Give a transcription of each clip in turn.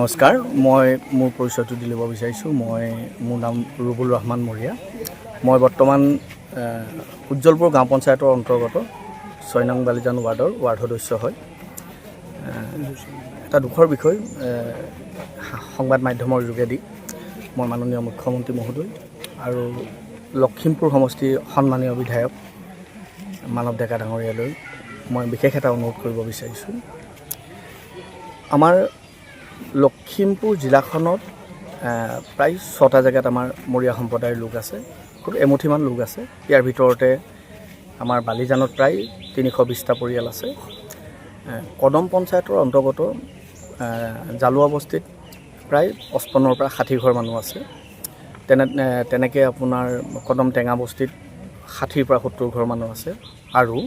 নমস্কাৰ, মই মোৰ পৰিচয়টো দি ল'ব বিচাৰিছোঁ। মোৰ নাম ৰুবুল ৰহমান মৰিয়া। মই বৰ্তমান উজ্জ্বলপুৰ গাঁও পঞ্চায়তৰ অন্তৰ্গত 6 নং বালিজান ৱাৰ্ড সদস্য হয়। এটা দুখৰ বিষয়, সংবাদ মাধ্যমৰ যোগেদি মই মাননীয় মুখ্যমন্ত্ৰী মহোদয় আৰু লখিমপুৰ সমষ্টিৰ সন্মানীয় বিধায়ক মানৱ ডেকা ডাঙৰীয়ালৈ মই বিশেষ এটা অনুৰোধ কৰিব বিচাৰিছোঁ। আমাৰ লখিমপুৰ জিলাখনত প্ৰায় 6টা জেগাত আমাৰ মৰিয়া সম্প্ৰদায়ৰ লোক আছে, খুব এমুঠিমান লোক আছে। ইয়াৰ ভিতৰতে আমাৰ বালিজানত প্ৰায় 320টা পৰিয়াল আছে। কদম পঞ্চায়তৰ অন্তৰ্গত জালুৱা বস্তিত প্ৰায় 55ৰ পৰা 60 ঘৰ মানুহ আছে। তেনেকৈ আপোনাৰ কদম টেঙা বস্তিত 60ৰ পৰা 70 ঘৰ মানুহ আছে। আৰু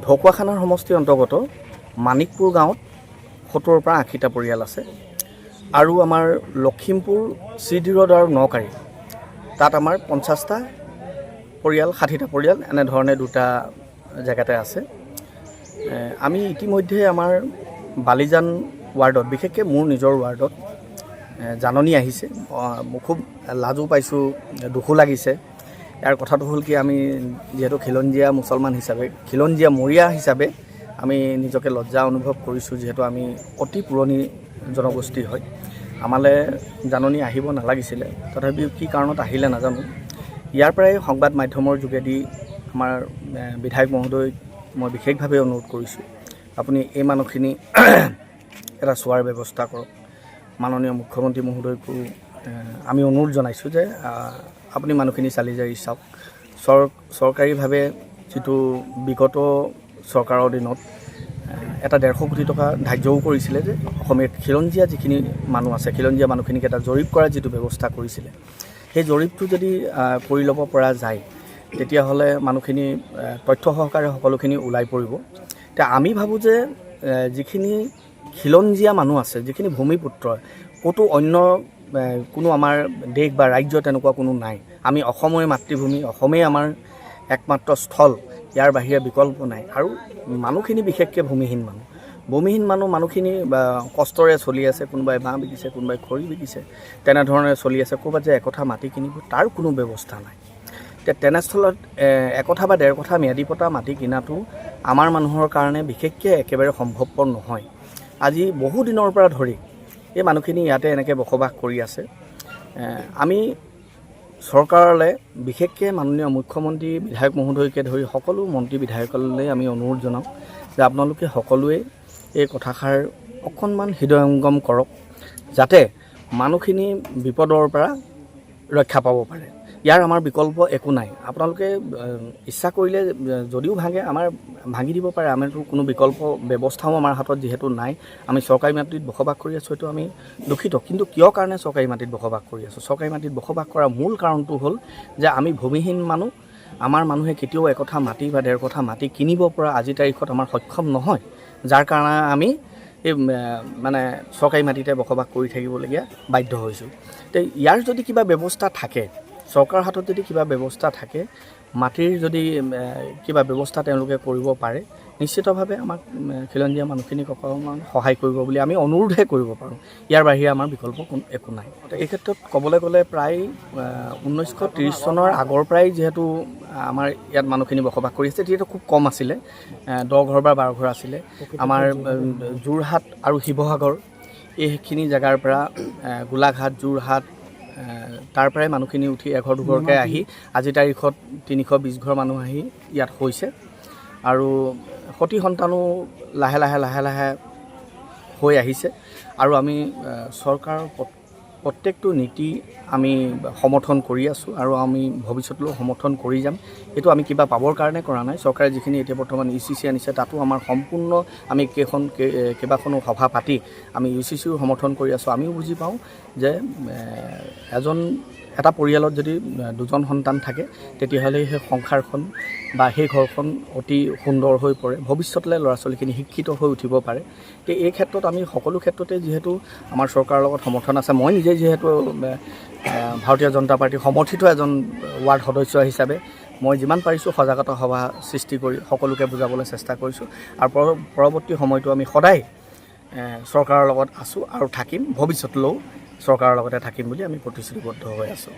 ঢকুৱাখানাৰ সমষ্টিৰ অন্তৰ্গত মানিকপুৰ গাঁৱত 70ৰ পৰা 80টা পৰিয়াল আছে। আৰু আমাৰ লখিমপুৰ চিডি ৰোড আৰু নকাৰী তাত আমাৰ 50টা পৰিয়াল, 60টা পৰিয়াল এনেধৰণে দুটা জেগাতে আছে। আমি ইতিমধ্যে আমাৰ বালিজান ৱাৰ্ডত, বিশেষকৈ মোৰ নিজৰ ৱাৰ্ডত জাননী আহিছে। খুব লাজো পাইছোঁ, দুখো লাগিছে। ইয়াৰ কথাটো হ'ল কি, আমি যিহেতু খিলঞ্জীয়া মুছলমান হিচাপে, খিলঞ্জীয়া মৰিয়া হিচাপে আমি নিজকে লজ্জা অনুভৱ কৰিছোঁ, যিহেতু আমি অতি পুৰণি জনগোষ্ঠী হয়। আমালৈ জাননী আহিব নালাগিছিলে, তথাপিও কি কাৰণত আহিলে নাজানো। ইয়াৰ পৰাই সংবাদ মাধ্যমৰ যোগেদি আমাৰ বিধায়ক মহোদয়ক মই বিশেষভাৱে অনুৰোধ কৰিছোঁ, আপুনি এই মানুহখিনি এটা চোৱাৰ ব্যৱস্থা কৰক। মাননীয় মুখ্যমন্ত্ৰী মহোদয়কো আমি অনুৰোধ জনাইছোঁ যে আপুনি মানুহখিনি চালি জাৰি চাওক। চৰকাৰীভাৱে যিটো বিগত চৰকাৰৰ দিনত এটা 150 কোটি টকা ধাৰ্যও কৰিছিলে যে অসমীয়া খিলঞ্জীয়া যিখিনি মানুহ আছে, খিলঞ্জীয়া মানুহখিনিক এটা জৰীপ কৰাৰ যিটো ব্যৱস্থা কৰিছিলে, সেই জৰীপটো যদি কৰি ল'ব পৰা যায়, তেতিয়াহ'লে মানুহখিনি তথ্য সহকাৰে সকলোখিনি ওলাই পৰিব। এতিয়া আমি ভাবোঁ যে যিখিনি খিলঞ্জীয়া মানুহ আছে, যিখিনি ভূমিপুত্ৰ, ক'তো অন্য কোনো আমাৰ দেশ বা ৰাজ্য তেনেকুৱা কোনো নাই। আমি অসমৰে মাতৃভূমি, অসমেই আমাৰ একমাত্ৰ স্থল, ইয়াৰ বাহিৰে বিকল্প নাই। আৰু মানুহখিনি বিশেষকৈ ভূমিহীন মানুহখিনি কষ্টৰে চলি আছে। কোনোবাই বাঁহ বিকিছে, কোনোবাই খৰি বিকিছে, তেনেধৰণে চলি আছে। ক'ৰবাত যে একঠা মাটি কিনিব তাৰ কোনো ব্যৱস্থা নাই। এতিয়া তেনেস্থলত একঠা বা 1.5 কঠা ম্যাদী পতা মাটি কিনাটো আমাৰ মানুহৰ কাৰণে বিশেষকৈ একেবাৰে সম্ভৱপৰ নহয়। আজি বহু দিনৰ পৰা ধৰি এই মানুহখিনি ইয়াতে এনেকৈ বসবাস কৰি আছে। আমি চৰকাৰলৈ, বিশেষকৈ মাননীয় মুখ্যমন্ত্ৰী, বিধায়ক মহোদয়কে ধৰি সকলো মন্ত্ৰী বিধায়কলৈ আমি অনুৰোধ জনাওঁ যে আপোনালোকে সকলোৱে এই কথাষাৰ অকণমান হৃদয়ংগম কৰক, যাতে মানুহখিনি বিপদৰ পৰা ৰক্ষা পাব পাৰে। ইয়াৰ আমাৰ বিকল্প একো নাই। আপোনালোকে ইচ্ছা কৰিলে যদিও ভাঙি দিব পাৰে, আমাৰতো কোনো বিকল্প ব্যৱস্থাও আমাৰ হাতত যিহেতু নাই। আমি চৰকাৰী মাটিত বসবাস কৰি আছোঁ, এইটো আমি দুখিত। কিন্তু কিয় কাৰণে চৰকাৰী মাটিত বসবাস কৰি আছোঁ? চৰকাৰী মাটিত বসবাস কৰাৰ মূল কাৰণটো হ'ল যে আমি ভূমিহীন মানুহ। আমাৰ মানুহে কেতিয়াও একঠা মাটি বা 1.5 কঠা মাটি কিনিব পৰা আজিৰ তাৰিখত আমাৰ সক্ষম নহয়, যাৰ কাৰণে আমি এই চৰকাৰী মাটিতে বসবাস কৰি থাকিবলগীয়া বাধ্য হৈছোঁ। তো ইয়াৰ যদি কিবা ব্যৱস্থা থাকে, চৰকাৰৰ হাতত যদি কিবা ব্যৱস্থা থাকে, মাটিৰ যদি কিবা ব্যৱস্থা তেওঁলোকে কৰিব পাৰে, নিশ্চিতভাৱে আমাক খিলঞ্জীয়া মানুহখিনিক অকণমান সহায় কৰিব বুলি আমি অনুৰোধহে কৰিব পাৰোঁ। ইয়াৰ বাহিৰে আমাৰ বিকল্প একো নাই। এই ক্ষেত্ৰত ক'বলৈ গ'লে প্ৰায় 1930 চনৰ আগৰ পৰাই যিহেতু আমাৰ ইয়াত মানুহখিনি বসবাস কৰি আছে, যিহেতু খুব কম আছিলে, 10 ঘৰ বা 12 ঘৰ আছিলে। আমাৰ যোৰহাট আৰু শিৱসাগৰ এইখিনি জেগাৰ পৰা, গোলাঘাট, যোৰহাট, তাৰ পৰাই মানুহখিনি উঠি এঘৰ দুঘৰকৈ আহি আজিৰ তাৰিখত 320 ঘৰ মানুহ আহি ইয়াত হৈছে। আৰু সতি সন্তানো লাহে লাহে হৈ আহিছে। আৰু আমি চৰকাৰৰ প্ৰত্যেকটো নীতি আমি সমৰ্থন কৰি আছোঁ, আৰু আমি ভৱিষ্যতলৈও সমৰ্থন কৰি যাম। এইটো আমি কিবা পাবৰ কাৰণে কৰা নাই। চৰকাৰে যিখিনি এতিয়া বৰ্তমান UCC আনিছে, তাতো আমাৰ সম্পূৰ্ণ আমি কেইবাখনো সভা পাতি আমি UCCও সমৰ্থন কৰি আছোঁ। আমিও বুজি পাওঁ যে এটা পৰিয়ালত যদি 2জন সন্তান থাকে, তেতিয়াহ'লে সেই সংসাৰখন বা সেই ঘৰখন অতি সুন্দৰ হৈ পৰে, ভৱিষ্যতলৈ ল'ৰা ছোৱালীখিনি শিক্ষিত হৈ উঠিব পাৰে। তো এই ক্ষেত্ৰত আমি সকলো ক্ষেত্ৰতে যিহেতু আমাৰ চৰকাৰৰ লগত সমৰ্থন আছে, মই নিজে যিহেতু ভাৰতীয় জনতা পাৰ্টীৰ সমৰ্থিত এজন ৱাৰ্ড সদস্য হিচাপে মই যিমান পাৰিছোঁ সজাগতা সভা সৃষ্টি কৰি সকলোকে বুজাবলৈ চেষ্টা কৰিছোঁ। আৰু পৰৱৰ্তী সময়তো আমি সদায় চৰকাৰৰ লগত আছোঁ আৰু থাকিম, ভৱিষ্যতলৈও চৰকাৰৰ লগতে থাকিম বুলি আমি প্ৰতিশ্ৰুতিবদ্ধ হৈ আছোঁ।